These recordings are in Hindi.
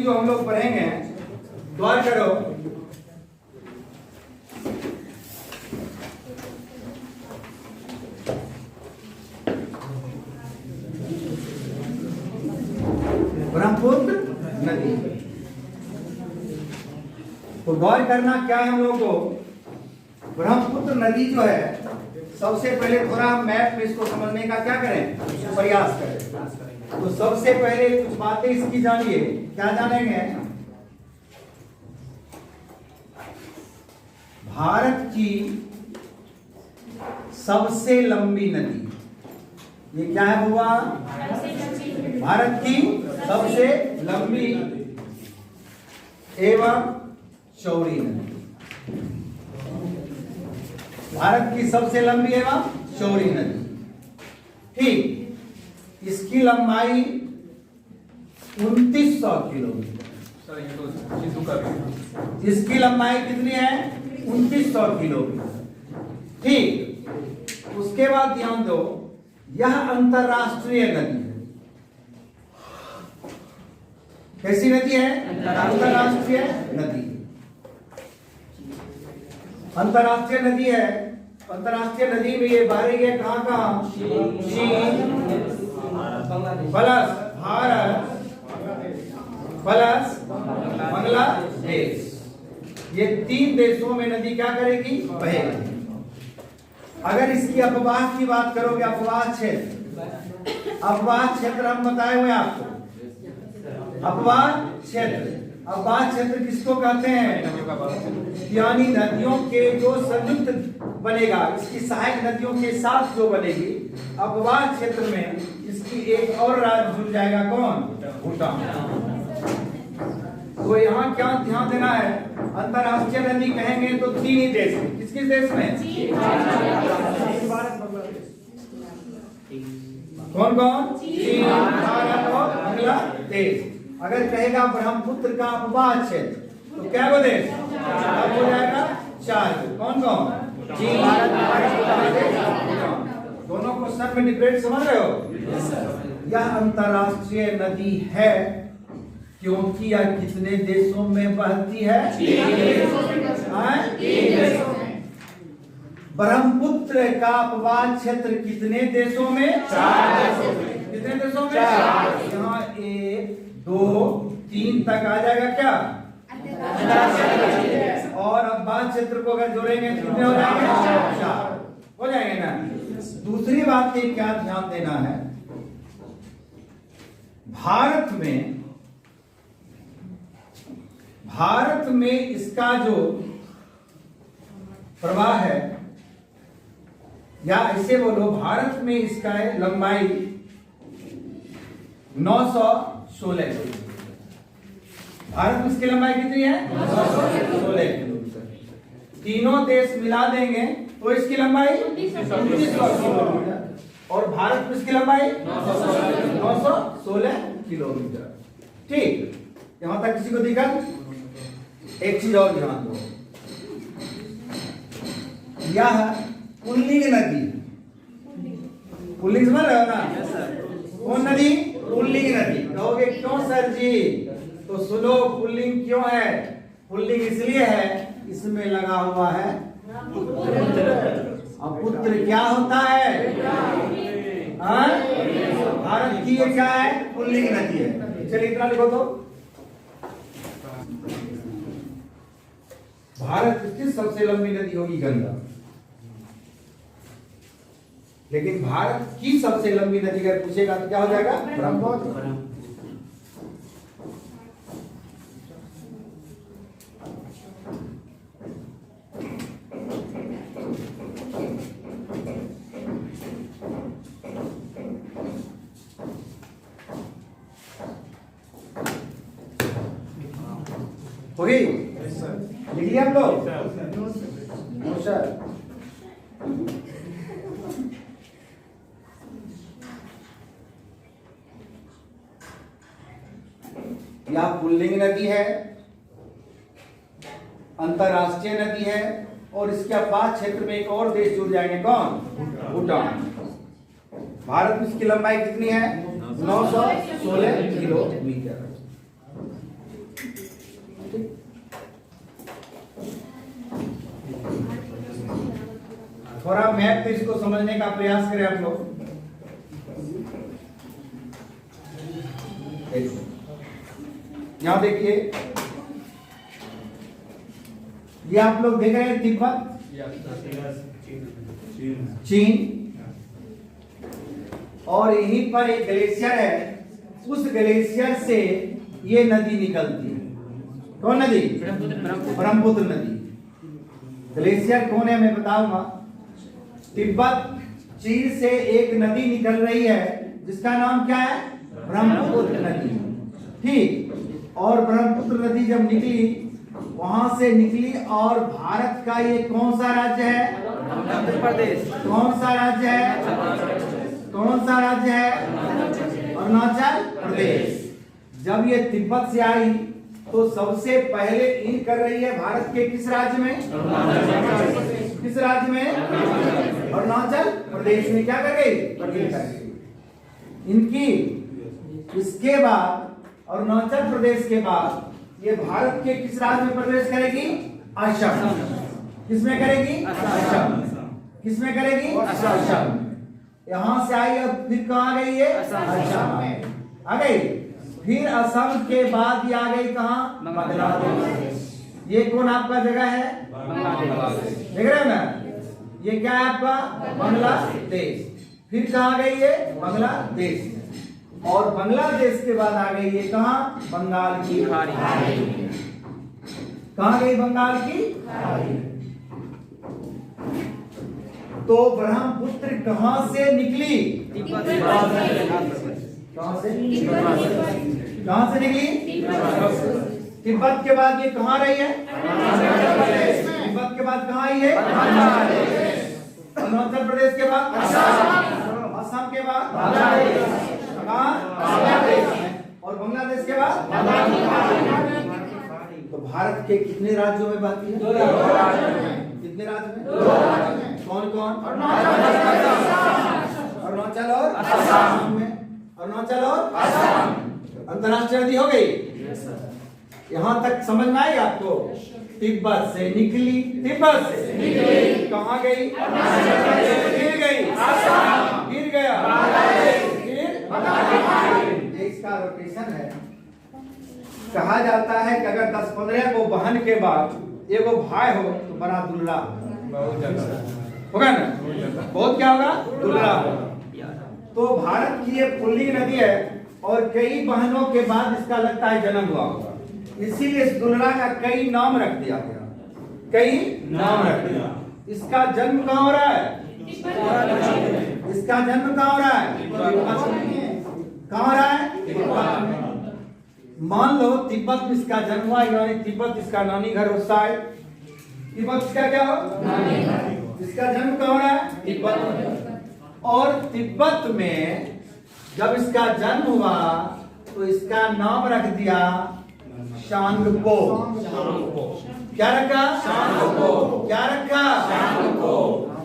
नदी जो हम लोग पढ़ेंगे, गौर करो, ब्रह्मपुत्र नदी। तो गौर करना क्या है हम लोगों को, ब्रह्मपुत्र नदी जो है, सबसे पहले थोड़ा मैप में इसको समझने का क्या करें, प्रयास करें। तो सबसे पहले कुछ बातें इसकी जानिए। क्या जानेंगे? भारत की सबसे लंबी नदी, ये क्या है हुआ? भारत की सबसे लंबी एवं चौड़ी नदी, भारत की सबसे लंबी एवं चौड़ी नदी। ठीक, इसकी लंबाई 2900 किलोमीटर। इसकी लंबाई कितनी है? 2900 किलोमीटर। ठीक, उसके बाद ध्यान दो, यह अंतरराष्ट्रीय नदी है। कैसी नदी है? अंतरराष्ट्रीय नदी। अंतरराष्ट्रीय नदी है। अंतरराष्ट्रीय नदी में ये बह रही है कहां कहां? चीन प्लस भारत प्लस बांग्लादेश, ये 3 देशों में नदी क्या करेगी? बहेगी। अगर इसकी अपवाह की बात करोगे, अपवाह क्षेत्र, अपवाह क्षेत्र हम बताए हुए आपको, अपवाह क्षेत्र। अपवाह क्षेत्र किसको कहते हैं? यानी नदियों के जो संयुक्त बनेगा, इसकी सहायक नदियों के साथ जो बनेगी, अपवाह क्षेत्र में इसकी एक और राज्य जुड़ जाएगा। कौन? भूटान। तो यहाँ क्या ध्यान देना है? अंतरराष्ट्रीय नदी कहेंगे तो 3 ही देश में। किस किस देश में? कौन कौन? चीन, भारत और बांग्लादेश। अगर कहेगा ब्रह्मपुत्र का अपवाह क्षेत्र तो क्या वो देश? अब हो जाएगा 4। कौन कौन? चीन, भारत, बांग्लादेश, भूटान। दोनों क्वेश्चन में डिफरेंट समझ रहे हो? यह अंतरराष्ट्रीय नदी है क्योंकि यह कितने देशों में बहती है? 3 देशों में। ब्रह्मपुत्र का अपवाह क्षेत्र कितने देशों में? 4 देशों में। कितने देशों में? 4। यहाँ 1 2 3 तक आ जाएगा क्या? और अपवाह क्षेत्र को अगर जोड़ेंगे कितने हो जाएंगे? 4 हो जाएंगे ना। दूसरी बात ये क्या ध्यान देना है, भारत में इसका जो प्रवाह है, या ऐसे बोलो, भारत में इसका लंबाई 916 किलोमीटर। भारत में इसकी लंबाई कितनी है? 916 किलोमीटर। तीनों देश मिला देंगे तो इसकी लंबाई 2900 किलोमीटर, और भारत में इसकी लंबाई 916 किलोमीटर। ठीक, यहां तक किसी को दिक्कत? एक चीज और ध्यान दो, यह पुल्लिंग नदी, पुल्लिंग समझ रहे हो ना? कौन नदी? पुल्लिंग नदी। कहोगे क्यों सर जी? तो सुनो, पुल्लिंग क्यों है? पुल्लिंग इसलिए है, इसमें लगा हुआ है पुत्र। अब पुत्र क्या होता है? भारत की ये क्या है? पुल्लिंग नदी है। चलिए इतना लिखो तो, भारत की सबसे लंबी नदी होगी गंगा, लेकिन भारत की सबसे लंबी नदी अगर पूछेगा तो क्या हो जाएगा? ब्रह्मपुत्र। हो गई? लिख लिया आप लोग? यह पुल्लिंग नदी है, अंतरराष्ट्रीय नदी है, और इसके अपवाह क्षेत्र में एक और देश जुड़ जाएंगे। कौन? भूटान। भारत में इसकी लंबाई कितनी है? 916 किलोमीटर। थोड़ा मैप से इसको समझने का प्रयास करें आप लोग। यहां देखिए, ये आप लोग देख रहे हैं तिब्बत, चीन, और यहीं पर एक ग्लेशियर है, उस ग्लेशियर से ये नदी निकलती है। कौन नदी? ब्रह्मपुत्र नदी। ग्लेशियर कौन है मैं बताऊंगा। तिब्बत चीन से एक नदी निकल रही है जिसका नाम क्या है? ब्रह्मपुत्र नदी। ठीक, और ब्रह्मपुत्र नदी जब निकली, वहां से निकली, और भारत का ये कौन सा राज्य है? उत्तर प्रदेश। कौन सा राज्य है? कौन सा राज्य है? अरुणाचल प्रदेश। जब ये तिब्बत से आई तो सबसे पहले इन कर रही है भारत के किस राज्य में? किस राज्य में? अरुणाचल प्रदेश में। क्या कर गई? इनकी। इसके बाद अरुणाचल प्रदेश के बाद ये भारत के किस राज्य में प्रवेश करेगी? असम। किसमें करेगी? असम। किसमें करेगी? असम। यहां से आई, अब फिर कहां गई है? असम में आ गई। फिर असम के बाद ये आ गई कहां? बांग्लादेश। ये कौन आपका जगह है? बांग्लादेश। देख रहे हैं ना, ये क्या है आपका? बांग्लादेश। फिर कहां गई है? बांग्लादेश। और बांग्लादेश के बाद आ गई ये कहां? बंगाल की खाड़ी। कहां गई? बंगाल की खाड़ी। तो ब्रह्मपुत्र कहां से निकली? कहां से? कहां से निकली? तिब्बत के बाद ये कहां रही है? तिब्बत के बाद कहां आई है? अरुणाचल प्रदेश के बाद असम के बाद और बांग्लादेश के बाद। तो भारत के कितने राज्यों में बाकी है? कितने राज्य में? कौन कौन? अरुणाचल और असम में। अरुणाचल और असम। अंतरराष्ट्रीय नदी हो गई। यहां तक समझ में आई आपको? तिब्बत से निकली, तिब्बत से निकली, कहां गई? फिर गई, फिर गया, फिर इसका रोटेशन है। कहा जाता है कि अगर 10-15 को बहन के बाद एगो भाई हो तो बड़ा दुल्ला होगा ना? बहुत क्या होगा? दुल्ला होगा। तो भारत की ये पुल्लिंग नदी है और कई बहनों के बाद इसका लगता है जन्म हुआ होगा, इसीलिए इस दुल्ला का कई नाम रख दिया गया। कई नाम रख दिया। इसका जन्म कहाँ हो रहा है? इसका जन्म कहाँ हो रहा है? कहाँ हो रहा है? मान लो तिब्बत में इसका जन्म हुआ, यानी तिब्बत इसका नानी घर होता है। तिब्बत इसका क्या हो? इसका जन्म कहाँ हो रहा है? तिब्बत में। और तिब्बत में जब इसका जन्म हुआ तो इसका नाम रख दिया शांगपो। क्या रखा? शांगपो। क्या रखा? शांगपो।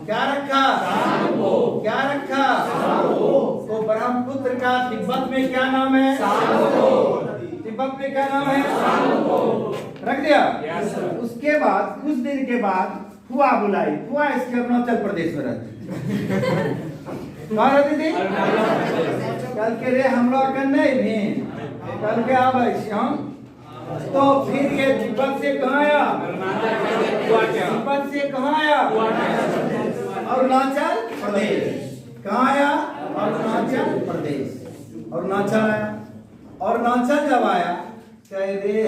क्या रखा? शांगपो। क्या रखा? शांगपो। तो ब्रह्मपुत्र का तिब्बत में क्या नाम है? शांगपो। तिब्बत में क्या नाम है? शांगपो। रख दिया। उसके बाद कुछ दिन के बाद फुआ बुलाई। फुआ इसके अरुणाचल प्रदेश में रहती। कहाँ रहती थी? कल के रे हम लोग कर नहीं भी कल के आ हम। तो फिर ये तिब्बत से कहाँ आया? तिब्बत से कहाँ आया? अरुणाचल प्रदेश। कहाँ आया? अरुणाचल प्रदेश। अरुणाचल आया। अरुणाचल जब आया कह रे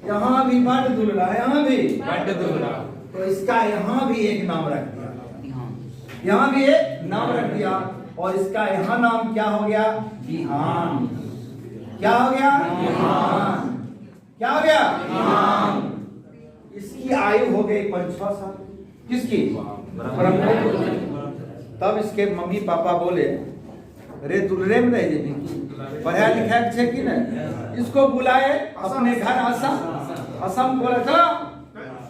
यहाँ भी बड़ दुल्ला, यहाँ भी बड़ दुल्ला, तो इसका यहाँ भी एक नाम रख दिया। यहाँ भी एक नाम रख दिया और इसका यहाँ नाम क्या हो गया? बिहान। क्या हो गया? बिहान। क्या हो गया? बिहान। इसकी आयु हो गई 5-6 साल। किसकी? तब इसके मम्मी पापा बोले रे दुल्हरे में रह जाए, पढ़ा लिखा है कि नहीं, इसको बुलाए अपने घर असम। असम बोला था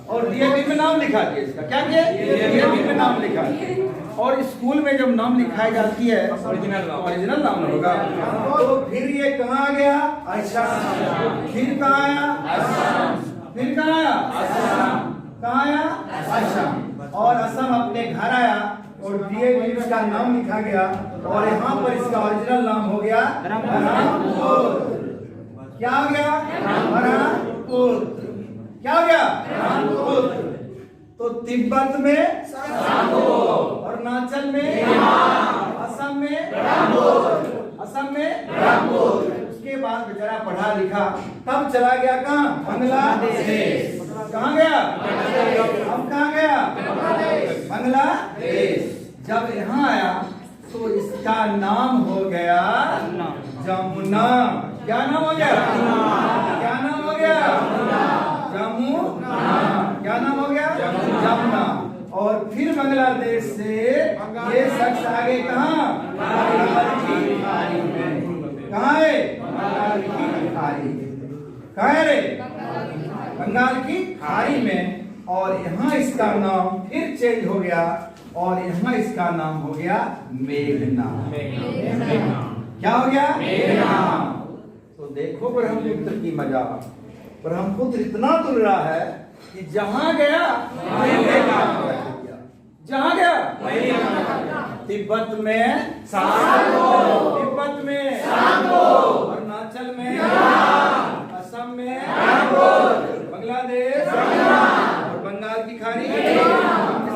और डीएवी में नाम लिखा दिया इसका। क्या किया? डीएवी में नाम लिखा। और स्कूल में जब नाम लिखाई जाती है ओरिजिनल नाम होगा। तो फिर ये कहाँ गया? असम। फिर कहाँ आया? असम। फिर कहाँ आया? असम। कहाँ आया? असम। और असम अपने घर आया और डीएवी इसका नाम लिखा गया और यहाँ पर इसका ओरिजिनल नाम हो गया बरहमपुर। क्या हो गया? बरहमपुर। क्या हो गया? बरहमपुर। तो तिब्बत में अरुणाचल में, असम में, असम में, उसके बाद बेचारा पढ़ा लिखा तब चला गया कहाँ? बांग्लादेश। कहाँ गया? अब कहाँ गया? बांग्लादेश। जब यहाँ आया तो इसका नाम हो गया जमुना। क्या नाम हो गया? क्या नाम हो गया? जमुना। क्या नाम हो गया? जमुना। और फिर बांग्लादेश से ये शख्स आगे कहाँ? बंगाल की खाड़ी में। कहाँ है? बंगाल की खाड़ी। कहाँ है रे? बंगाल की खाड़ी में। और यहाँ इसका नाम फिर चेंज हो गया और यहाँ इसका नाम हो गया मेघना। क्या हो गया? मेघना। तो देखो ब्रह्मपुत्र की मजा। ब्रह्मपुत्र इतना तुल रहा है कि जहां गया जहां गया तिब्बत में सांगो, तिब्बत में सांगो, अरुणाचल में, असम में, बांग्लादेश और बंगाल की खाड़ी। इस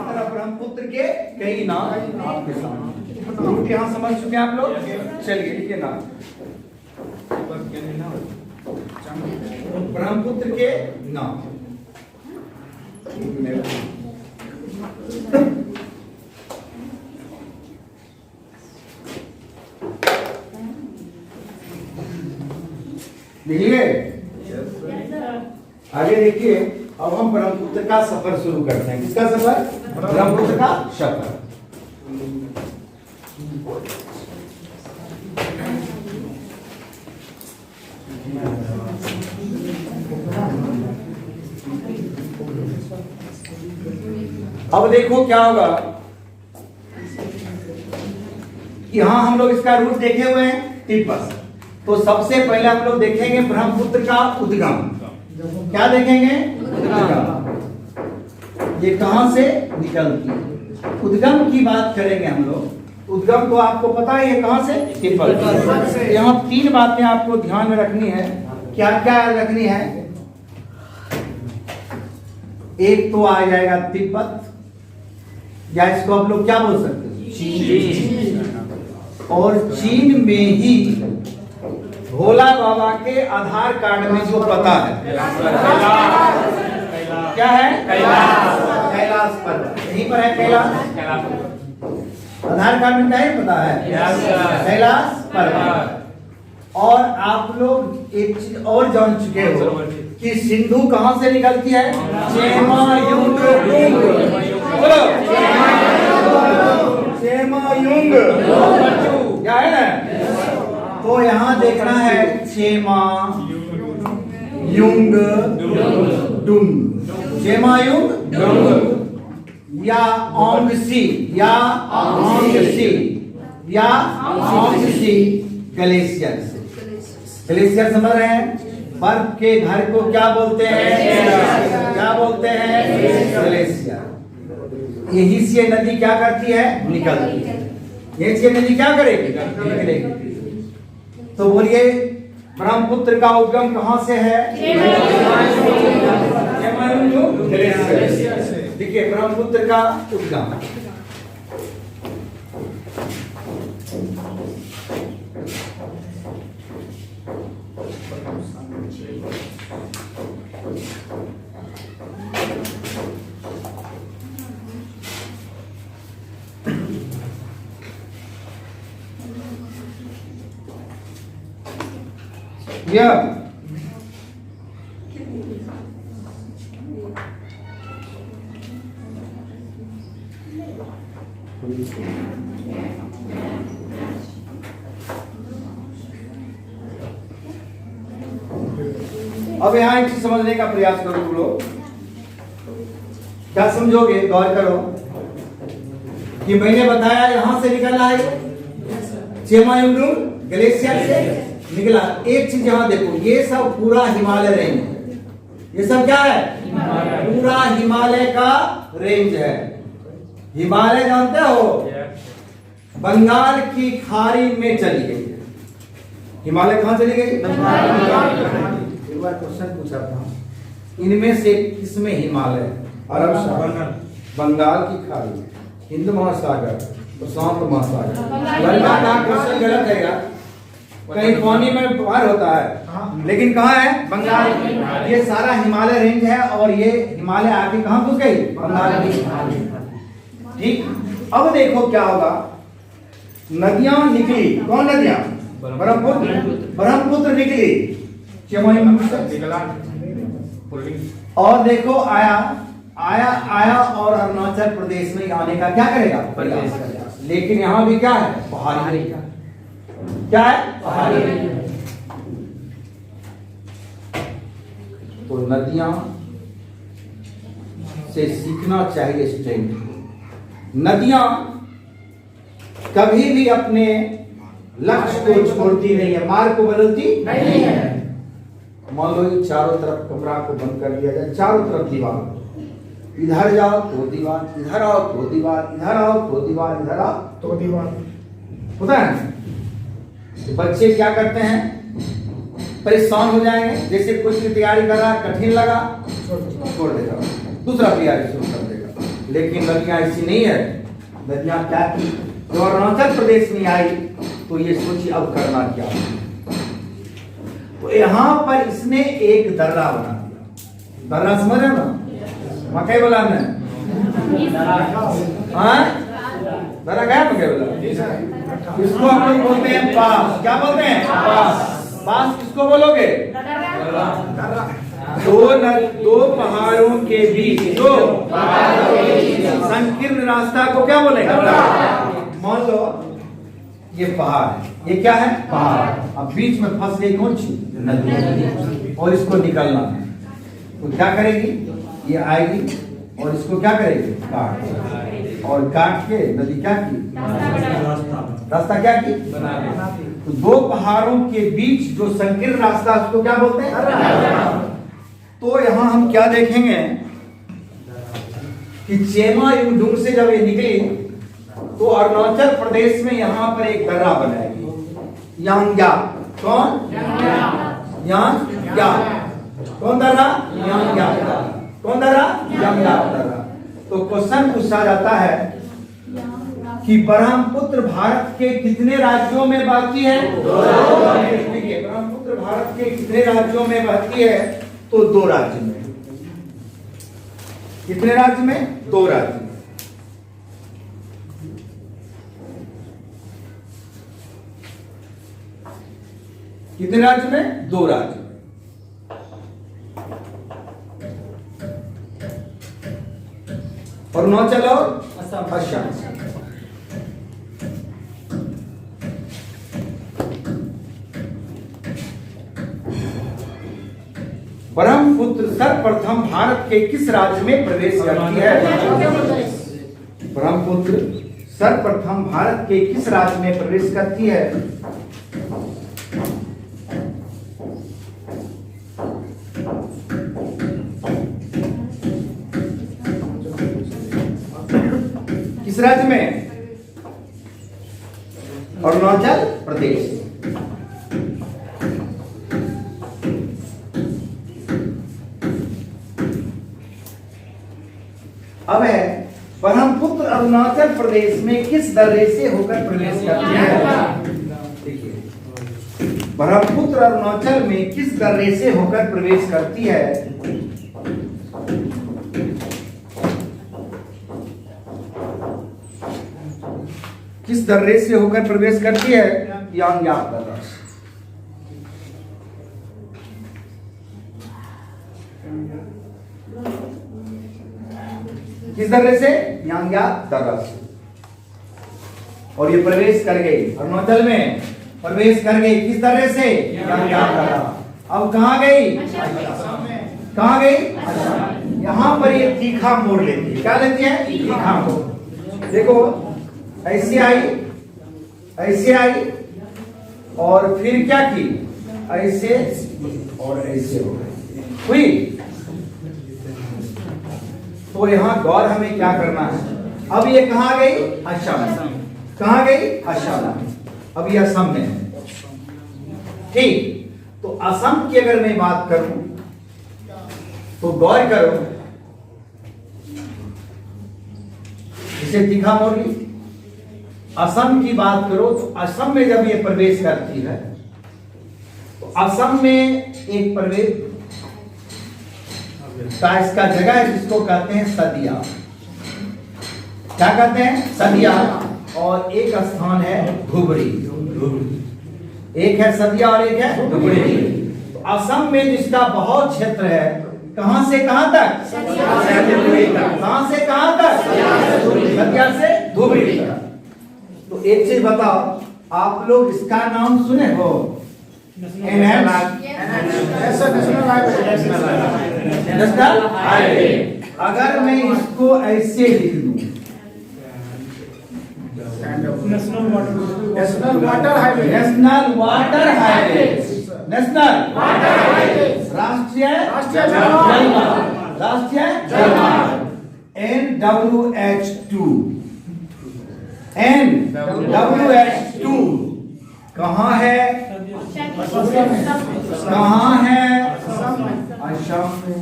तरह ब्रह्मपुत्र के कई नाम आपके सामने। रूट यहाँ समझ चुके हैं आप लोग? चलिए लिखिए नाम। ब्रह्मपुत्र के नाम। देखिए आगे देखिए। अब हम ब्रह्मपुत्र का सफर शुरू करते हैं। किसका सफर? ब्रह्मपुत्र का सफर। अब देखो क्या होगा कि यहाँ हम लोग इसका रूट देखे हुए हैं तिब्बत। तो सबसे पहले हम लोग देखेंगे ब्रह्मपुत्र का उद्गम। क्या देखेंगे? उद्गम। ये कहां से निकलती है? उद्गम की बात करेंगे हम लोग। उद्गम तो आपको पता है ये कहां से? तिब्बत से। यहाँ तीन बातें आपको ध्यान में रखनी है। क्या क्या रखनी है? एक तो आ जाएगा तिब्बत, या इसको आप लोग क्या बोल सकते हैं? चीन। और चीन में ही भोला बाबा के आधार कार्ड में जो पता है क्या है? कैलाश पर्वत। यहीं पर है कैलाश। आधार कार्ड में क्या है पता है? कैलाश पर्वत। और आप लोग एक चीज और जान चुके हो कि सिंधु कहां से निकलती है? चेमायुंग। बोलो चेमायुंग। क्या है ना? तो यहाँ देखना है चेमायुंग डुंग। चेमायुंग या ओंगसी या ओंगसी या ओंगसी ग्लेशियर से। ग्लेशियर समझ रहे हैं? बर्फ के घर को क्या बोलते हैं? क्या बोलते हैं? ग्लेशियर। यही से नदी क्या करती है? निकलती है। यही से नदी क्या करेगी? निकलेगी। तो बोलिए ब्रह्मपुत्र का उद्गम कहां से है? देखिए ब्रह्मपुत्र का उद्गम यह अब यहां एक चीज समझने का प्रयास करो तुम लोग। क्या समझोगे? गौर करो कि मैंने बताया यहां से निकला है चेमायुंग ग्लेशियर से निकला। एक चीज यहां देखो, ये सब पूरा हिमालय रेंज है। ये सब क्या है? पूरा हिमालय का रेंज है। हिमालय जानते हो बंगाल की खाड़ी में चली गई है। हिमालय कहां चली गई? एक बार क्वेश्चन पूछा था, इनमें से किसमें हिमालय? अरब सागर, बंगाल की खाड़ी, हिंद महासागर, प्रशांत महासागर। लड़का का क्वेश्चन गलत है यार, कहीं पानी में पार होता है, लेकिन कहाँ है? बंगाल। ये सारा हिमालय रेंज है और ये हिमालय आके कहाँ घुस गई? बंगाल की। ठीक, अब देखो क्या होगा। नदियां निकली, कौन नदियां? ब्रह्मपुत्र निकली, और देखो आया और अरुणाचल प्रदेश में आने का क्या करेगा? प्रयास करेगा। लेकिन यहाँ भी क्या है? पहाड़ी। क्या है? पहाड़ी। तो नदियां से सीखना चाहिए स्टूडेंट। नदियां कभी भी अपने लक्ष्य को छोड़ती नहीं है, मार्ग को बदलती नहीं है। मान लो चारों तरफ कमरा को बंद कर दिया जाए, चारों तरफ दीवार, इधर जाओ तो दीवार, इधर आओ तो दीवार, इधर आओ तो दीवार, इधर आओ तो दीवार, होता है। तो बच्चे क्या करते हैं? परेशान हो जाएंगे। जैसे कुछ की तैयारी कर रहा, कठिन लगा, छोड़ देगा, दूसरा तैयारी शुरू कर देगा। लेकिन नदियां ऐसी नहीं है। नदियां क्या की? जो अरुणाचल प्रदेश में आई तो ये सोची अब करना क्या। तो यहाँ पर इसने एक दर्रा बना दिया। दर्रा समझ रहे ना? मकई बोला हमने, दर्रा क्या मकई बोला? इसको हम लोग बोलते हैं पास। क्या बोलते हैं? पास किसको बोलोगे? दो पहाड़ों के बीच, दो संकीर्ण रास्ता को क्या बोलेंगे? मान लो ये पहाड़ है, ये क्या है? पहाड़। अब बीच में फंस गई कौन सी? नदी, और इसको निकलना है। तो क्या करेगी? ये आएगी और इसको क्या करेगी? काट, और काट के नदी क्या की? रास्ता क्या की? तो दो पहाड़ों के बीच जो संकीर्ण रास्ता, उसको क्या बोलते हैं? तो यहां हम क्या देखेंगे कि चेमा युमडुंग से जब ये निकली तो अरुणाचल प्रदेश में यहां पर एक दर्रा बनाएगी, यांग्याप। कौन? यांग्याप। कौन दर्रा? यांग्याप। कौन दर्रा? यांग्याप दर्रा। तो क्वेश्चन पूछा जाता है कि ब्रह्मपुत्र भारत के कितने राज्यों में बहती है? देखिए, ब्रह्मपुत्र भारत के कितने राज्यों में बहती है? तो 2 राज्य में। कितने राज्य में? 2 राज्य में। कितने राज्य में? 2 राज्य में। अरुणाचल और असम। ब्रह्मपुत्र सर्वप्रथम भारत के किस राज्य में प्रवेश करती है? ब्रह्मपुत्र सर्वप्रथम भारत के किस राज्य में प्रवेश करती है? किस राज्य में? अरुणाचल प्रदेश। अब है ब्रह्मपुत्र अरुणाचल प्रदेश में किस दर्रे से होकर प्रवेश करती है? देखिए, ब्रह्मपुत्र अरुणाचल में किस दर्रे से होकर प्रवेश करती है? किस दर्रे से होकर प्रवेश करती है? यांग्याप दर्रा। किस दर्रे से? यांग्याप दर्रा से। और ये प्रवेश कर गई अरुणाचल में, प्रवेश कर गई किस दर्रे से? यांग्याप दर्रा। अब कहां गई? कहां गई? यहां पर ये तीखा मोड़ लेती है। क्या लेती है? तीखा मोड़। देखो, ऐसे आई, ऐसे आई, और फिर क्या की? ऐसे और ऐसे हो गई, हुई। तो यहां गौर हमें क्या करना है? अब ये कहाँ गई? असम। कहाँ गई? असम। अब ये असम में है। ठीक, तो असम की अगर मैं बात करूं तो गौर करो, इसे तीखा मोरली, असम की बात करो तो असम में जब ये प्रवेश करती है तो असम में एक प्रवेश का इसका जगह है जिसको कहते हैं सदिया। क्या कहते हैं? सदिया। और एक स्थान है धुबरी। एक है सदिया और एक है धुबरी। तो असम में जिसका बहुत क्षेत्र है, कहां से कहां तक? कहां से कहां तक? सदिया से धुबरी तक। तो एक चीज बताओ, आप लोग इसका नाम सुने हो? National highway. अगर मैं इसको ऐसे लिख लूं, national water highway, national water highway, national राष्ट्रीय राष्ट्रीय NWH2 NWH2 कहाँ है? कहाँ है? असम में।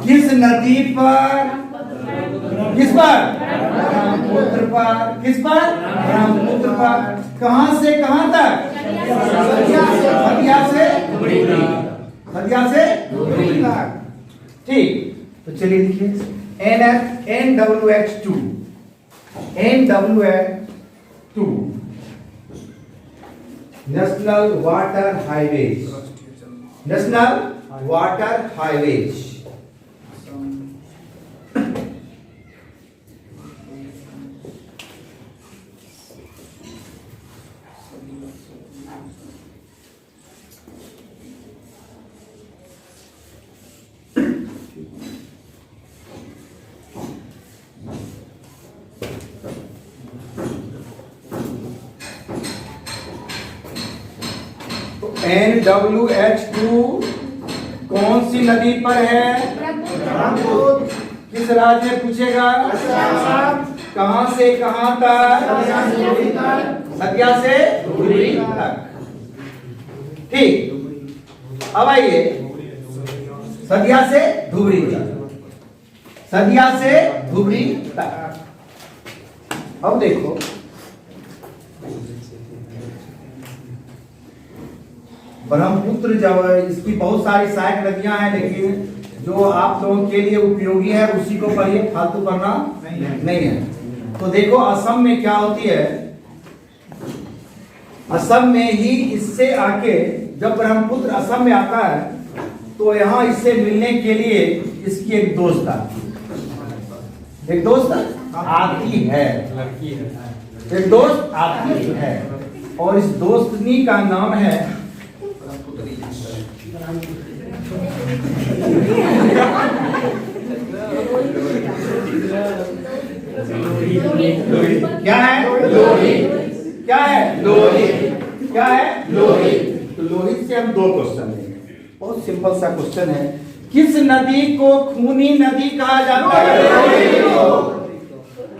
किस नदी पर? किस पर? ब्रह्मपुत्र पर। किस पर? ब्रह्मपुत्र पर। कहां से कहां तक? सदिया से धुबरी तक। ठीक, तो चलिए लिखिए NWH2 national water highways. National water highways. NWH2 कौन सी नदी पर है? किस राज्य में पूछेगा? कहां से कहां तक? सदिया से धुबरी तक। ठीक, अब आइए सदिया से धुबरी तक। सदिया से धुबरी तक। अब देखो, ब्रह्मपुत्र जब इसकी बहुत सारी सहायक नदियां हैं, लेकिन जो आप लोगों के लिए उपयोगी है उसी को पढ़िए, फालतू पढ़ना नहीं है। तो देखो असम में क्या होती है, असम में ही इससे आके जब ब्रह्मपुत्र असम में आता है तो यहाँ इससे मिलने के लिए इसकी एक दोस्त आती है, एक दोस्त आती है, और इस दोस्तनी का नाम है क्या है? लोहित। क्या है? लोहित। क्या है? लोहित। तो लोहित से हम दो क्वेश्चन लेंगे। बहुत सिंपल सा क्वेश्चन है, किस नदी को खूनी नदी कहा जाता है?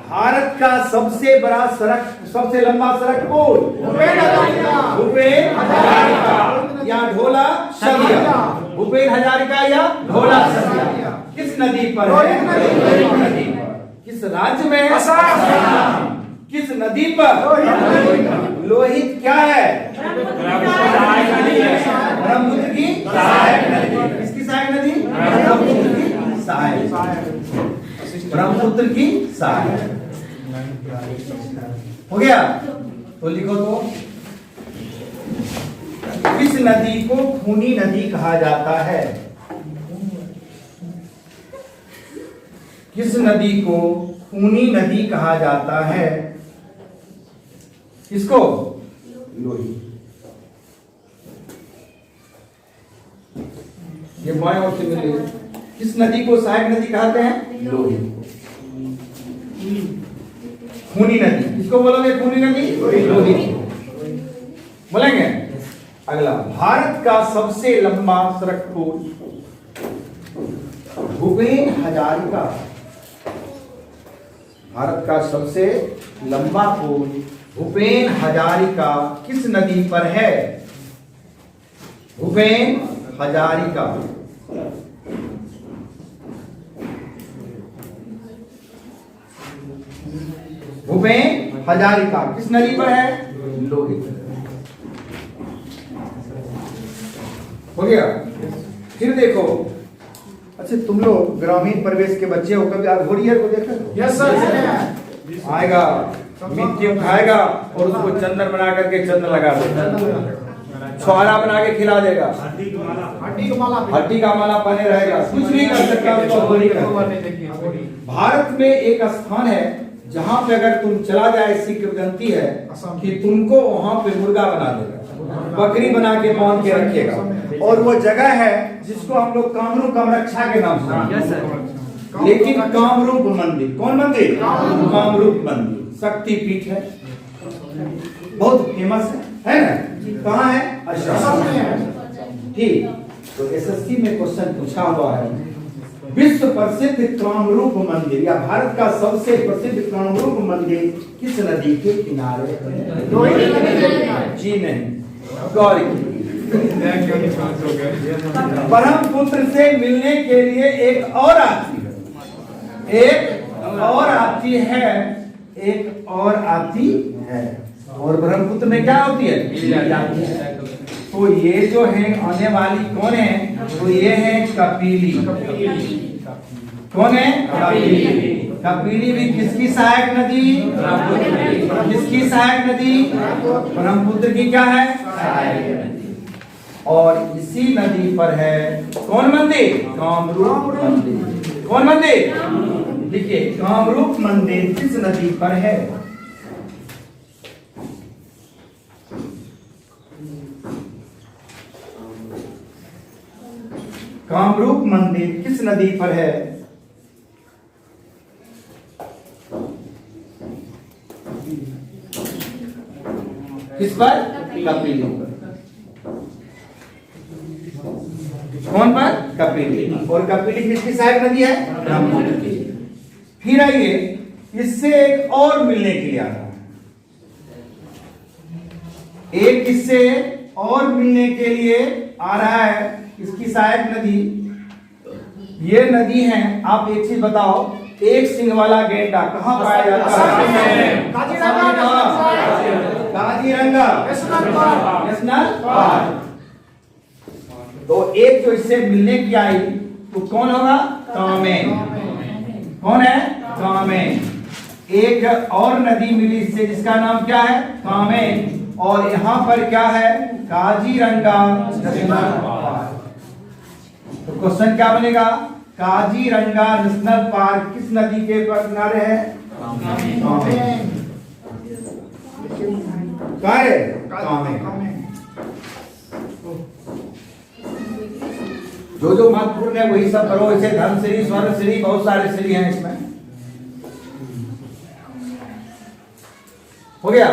भारत का सबसे बड़ा सड़क, सबसे लंबा सड़क पुल भूपेन हजारिका या ढोला सदिया। भूपेन हजारिका या ढोला सदिया किस नदी पर है? किस राज्य में? किस नदी पर? लोहित क्या है? ब्रह्मपुत्र की सहायक नदी। किसकी सहायक नदी? ब्रह्मपुत्र की सहायक। ब्रह्मपुत्र की सहायक हो गया। तो लिखो, तो किस नदी को खूनी नदी कहा जाता है? किस नदी को खूनी नदी कहा जाता है? किसको? लोहित। ये बाएं ओर से मिले। किस नदी को सहायक नदी कहते हैं? लोहित। खूनी नदी किसको बोलोगे? खूनी नदी लोहित बोलेंगे। अगला, भारत का सबसे लंबा सड़क पुल भूपेन हजारिका भारत का सबसे लंबा पुल भूपेन हजारिका किस नदी पर है? भूपेन हजारिका। भूपेन हजारिका किस नदी पर है? लोहित। हो गया। फिर देखो, अच्छा तुम लोग ग्रामीण परिवेश के बच्चे हो, कभी घोड़ियर को देखा? Yes sir. आएगा, मिट्टी उठाएगा और उसको चंदन बना करके चंदन लगा देगा, छुहारा बना के खिला देगा, हड्डी का माला पहने रहेगा, कुछ नहीं कर सकता उसको घोड़ी का। भारत में एक स्थान है जहाँ पे अगर तुम चला जाए, ऐसी किंवदंती है कि तुमको वहाँ पे मुर्गा बना देगा, बकरी बना के बांध के रखेगा, और वो जगह है जिसको हम लोग कामरूप कामरक्षा के नाम से, लेकिन कामरूप मंदिर, कौन मंदिर? कामरूप मंदिर शक्ति पीठ है, बहुत फेमस है ना? कहाँ है? असम में है। ठीक, तो एसएससी में क्वेश्चन पूछा हुआ है, विश्व प्रसिद्ध कामरूप मंदिर या भारत का सबसे प्रसिद्ध कामरूप मंदिर किस नदी के किनारे है? जी नहीं, गौरी। ब्रह्मपुत्र से मिलने के लिए एक और आती है, एक और आती है, एक और आती है, और ब्रह्मपुत्र में क्या होती है? तो ये जो है आने वाली कौन है? तो ये है कपिली। कौन है? कपिली। कपिली भी किसकी सहायक नदी? किसकी सहायक नदी? ब्रह्मपुत्र की क्या है? सहायक नदी। और इसी नदी पर है कौन मंदिर? कामरूप मंदिर। कौन मंदिर? देखिए, कामरूप मंदिर किस नदी पर है? कामरूप मंदिर किस नदी पर है? किस पर? कपिली पर। कौन पर? कपिली। और कपिली किसकी सहायक नदी है? ब्रह्मपुत्र की। फिर आइए, इससे एक और मिलने के लिए आ रहा है, एक इससे और मिलने के लिए आ रहा है, इसकी सहायक नदी, ये नदी है। आप एक चीज बताओ, एक सिंह वाला गेंडा कहाँ पाया जाता है? Kaziranga national park. तो एक जो इससे मिलने की आई, तो कौन होगा? कामें। कौन है? कामें। एक और नदी मिली इससे, जिसका नाम क्या है? कामें। और यहाँ पर क्या है? Kaziranga national park. तो क्वेश्चन क्या बनेगा? काजीरंगा नेशनल पार्क किस नदी के किनारे है? कामें। कहाँ है? कामें। जो महत्वपूर्ण है वही सब करो। इसे धर्मश्री, स्वर्णश्री, बहुत सारे श्री हैं इसमें। हो गया।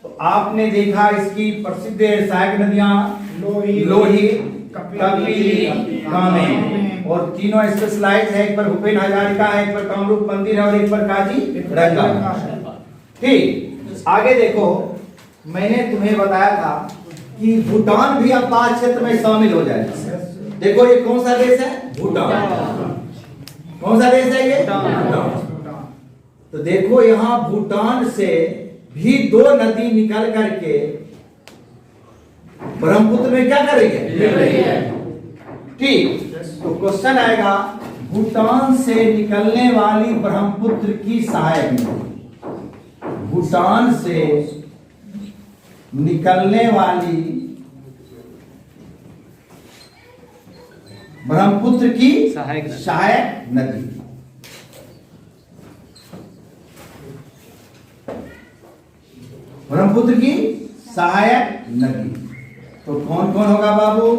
तो आपने देखा इसकी प्रसिद्ध सहायक नदियां लोही, कपिली, कामें, और तीनों स्पेशलाइज है। एक पर भूपेन हजारिका है, एक पर कामरूप मंदिर है, और एक पर काजीरंगा। ठीक, आगे देखो, मैंने तुम्हें बताया था कि भूटान भी अवपात क्षेत्र में शामिल हो जाएगा। देखो ये कौन सा देश है? भूटान। कौन सा देश है ये? भूटान। तो देखो यहाँ भूटान से भी दो नदी निकल करके ब्रह्मपुत्र में क्या कर रही है? ठीक, तो क्वेश्चन आएगा, भूटान से निकलने वाली ब्रह्मपुत्र की सहायक नदी, भूटान से निकलने वाली ब्रह्मपुत्र की सहायक नदी। ब्रह्मपुत्र की सहायक नदी तो कौन कौन होगा बाबू?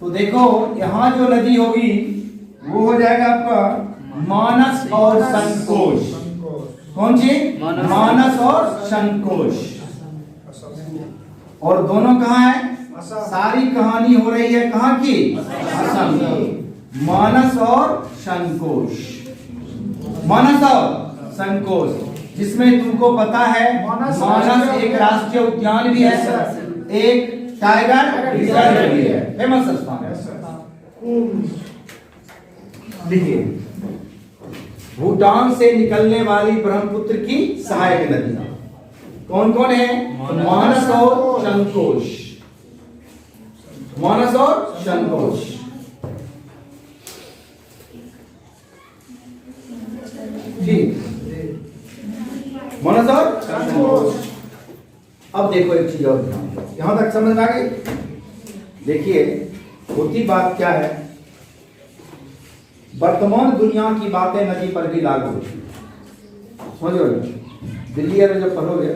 तो देखो यहाँ जो नदी होगी वो हो जाएगा आपका मानस और संकोश। कौन सी? मानस और संकोश। और दोनों कहाँ है? सारी कहानी हो रही है कहाँ की? असम की। मानस और संकोश। मानस और संकोच, जिसमें तुमको पता है मानस एक राष्ट्रीय उद्यान भी है, एक टाइगर रिजर्व भी है, फेमस स्थान है। देखिए, भूटान से निकलने वाली ब्रह्मपुत्र की सहायक नदियां कौन कौन है? मानस और संकोच, मानस और संकोच। ठीक, मानस और संकोच। अब देखो एक चीज और ध्यान दो, यहां तक समझ आ गई? देखिए, होती बात क्या है, वर्तमान दुनिया की बातें नदी पर भी लागू होती है। समझोगे? दिल्ली में जब पढ़ोगे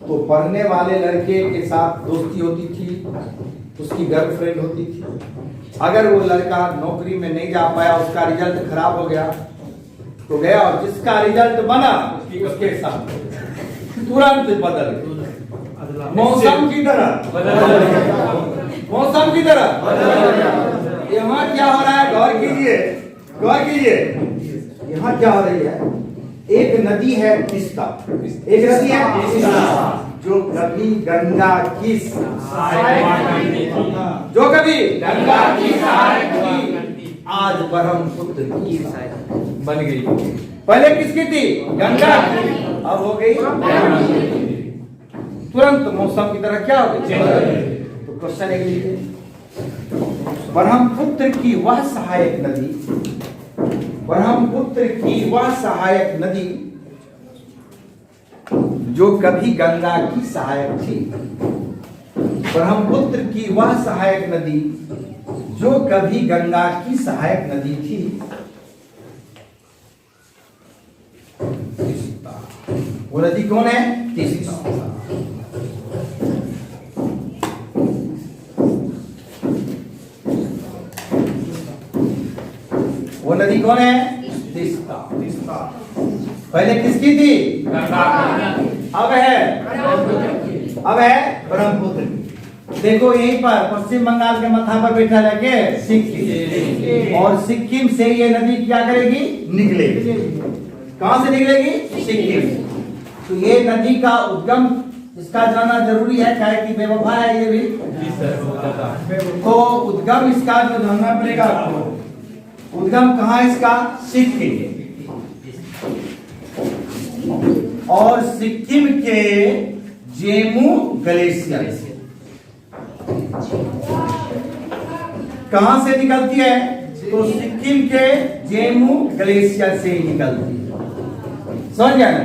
तो पढ़ने वाले लड़के के साथ दोस्ती होती थी, उसकी गर्लफ्रेंड होती थी। अगर वो लड़का नौकरी में नहीं जा पाया, उसका रिजल्ट खराब हो गया तो गया, और जिसका रिजल्ट बना उसके साथ तुरंत बदल गया, मौसम की तरह मौसम की तरह। यहाँ क्या हो रहा है, गौर कीजिए, गौर कीजिए, यहाँ क्या हो रही है? एक नदी है तिस्ता, एक नदी है तिस्ता, जो कभी गंगा की जो कभी गंगा की आज ब्रह्मपुत्र की बन गई। पहले किसकी थी? गंगा की, अब हो गई तुरंत मौसम की तरह क्या हो गई? तो क्वेश्चन एक लीजिए, ब्रह्मपुत्र की वह सहायक नदी, ब्रह्मपुत्र की वह सहायक नदी जो कभी गंगा की सहायक थी, ब्रह्मपुत्र की वह सहायक नदी जो कभी गंगा की सहायक नदी थी, वो नदी कौन है? तीस्ता। वो नदी कौन है? तीस्ता। पहले किसकी थी? अब है ब्रह्मपुत्र। देखो यहीं पर पश्चिम बंगाल के माथा पर बैठा लेके सिक्किम, और सिक्किम से ये नदी क्या करेगी? निकलेगी। कहां से निकलेगी? सिक्किम। तो ये नदी का उद्गम इसका जानना जरूरी है, क्या कि बेवफा है ये भी। तो उद्गम इसका जो जानना पड़ेगा आपको, उद्गम कहाँ है इसका? सिक्किम। और सिक्किम के जेमू ग्लेशियर कहां से निकलती है? तो सिक्किम के जेमू ग्लेशियर से निकलती है, समझ गए ना?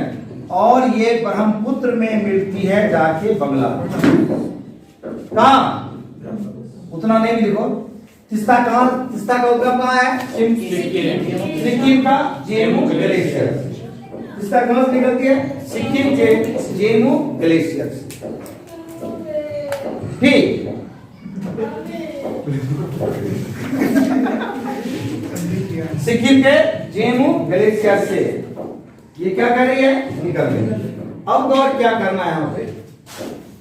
और ये ब्रह्मपुत्र में मिलती है जाके बांग्लादेश। कहां? उतना नहीं भी लिखो। तिस्ता कहां? तिस्ता का उद्गम कहां है? सिक्किम का जेमू ग्लेशियर। तिस्ता कहां से निकलती है? सिक्किम के जेमू ग्लेशियर। ठीक, सिक्किम के जेमू ग्लेशियर से ये क्या कर रही है? निकल रही है। अब गौर क्या करना है यहाँ पे?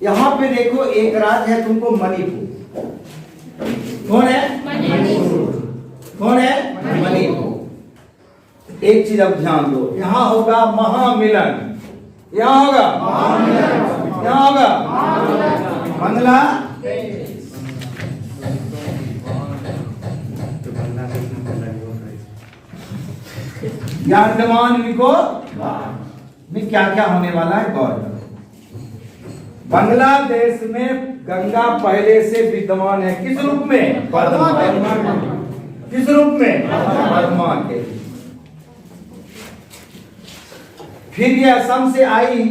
यहाँ पे देखो एक राज्य है तुमको मणिपुर। कौन है? कौन है? मणिपुर। एक चीज अब ध्यान दो, यहाँ होगा महामिलन, यहाँ होगा यहाँ होगा बांग्लादेश। अंडमान निकोबार में क्या क्या होने वाला है गौर करो। बांग्लादेश में गंगा पहले से विद्यमान है, किस रूप में? किस रूप में? वर्धमान के। फिर ये असम से आई,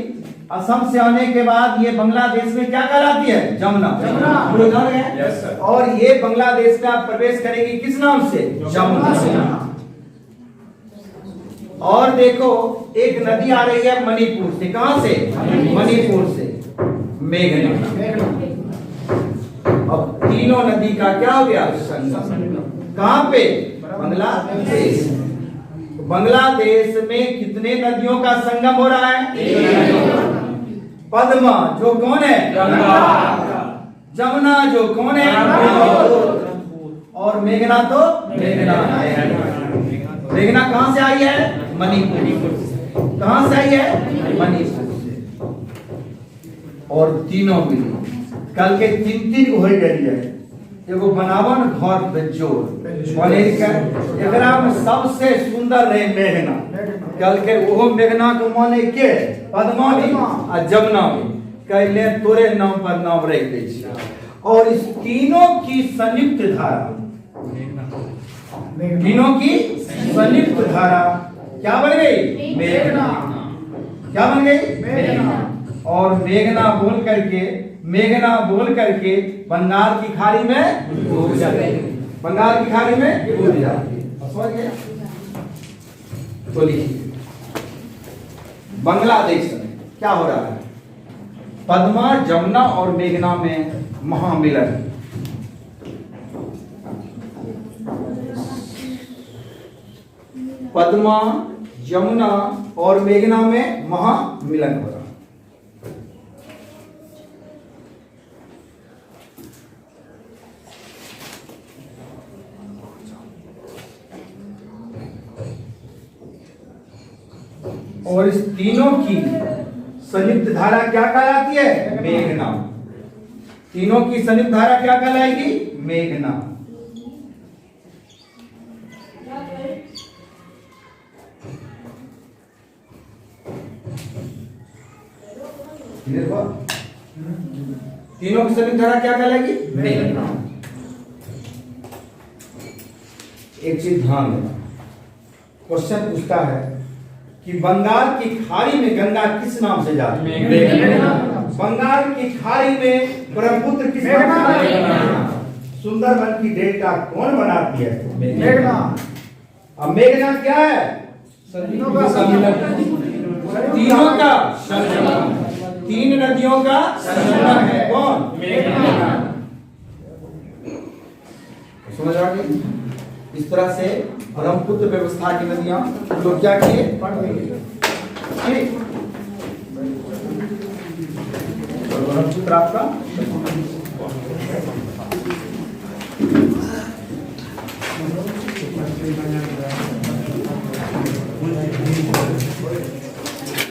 असम से आने के बाद ये बांग्लादेश में क्या कहलाती है? जमुना। और ये बांग्लादेश का प्रवेश करेगी किस नाम से? जमुना से। और देखो एक नदी आ रही है मणिपुर से, कहां से? मणिपुर से, मेघना। अब तीनों नदी का क्या हो गया? संगम। कहां पे? बांग्लादेश। बांग्लादेश में कितने नदियों का संगम हो रहा है? पद्मा जो कौन है? जमुना जो कौन है? और मेघना तो मेघना कहां से आई है? मणिपुर। कहां से आई है? मणिपुर से। और तीनों मिली कल के तीन तीन को होई डरी है। एगो बनावन घर बेजोर बनेर के एकरा में सबसे सुंदर रहे मेघना। कल के वो मेघना के माने के पद्मावती आ जमुनावती कहले तोरे नाम पर नाम रख दे छी। और इस तीनों की संयुक्त धारा, तीनों की संयुक्त धारा क्या बन गई? मेघना। क्या बन गई? मेघना। और मेघना बोल करके बंगाल की खाड़ी में डूब जाती, बंगाल की खाड़ी में डूब जाती। समझ गए? तो लिखिए बांग्लादेश में क्या हो रहा है? पद्मा, जमुना और मेघना में महामिलन। पद्मा, जमुना और मेघना में महामिलन हो रहा है। और इस तीनों की संयुक्त धारा क्या कहलाती है? मेघना। तीनों की संयुक्त धारा क्या कहलाएगी? मेघना। तीनों की संयुक्त धारा क्या कहलाएगी? मेघना। एक चीज ध्यान देना, क्वेश्चन पूछता है कि बंगाल की खाड़ी में गंगा किस नाम से जाती है? मेघना। बंगाल की खाड़ी में ब्रह्मपुत्र किस नाम से जाती है? सुंदरबन की डेल्टा कौन बनाती है? मेघना। अब मेघना क्या है? तीनों का संगम, तीन नदियों का संगम है। कौन? मेघना। समझ आ गई? इस तरह से ब्रह्मपुत्र व्यवस्था की नदियां तो क्या किए? ठीक। ब्रह्मपुत्र आपका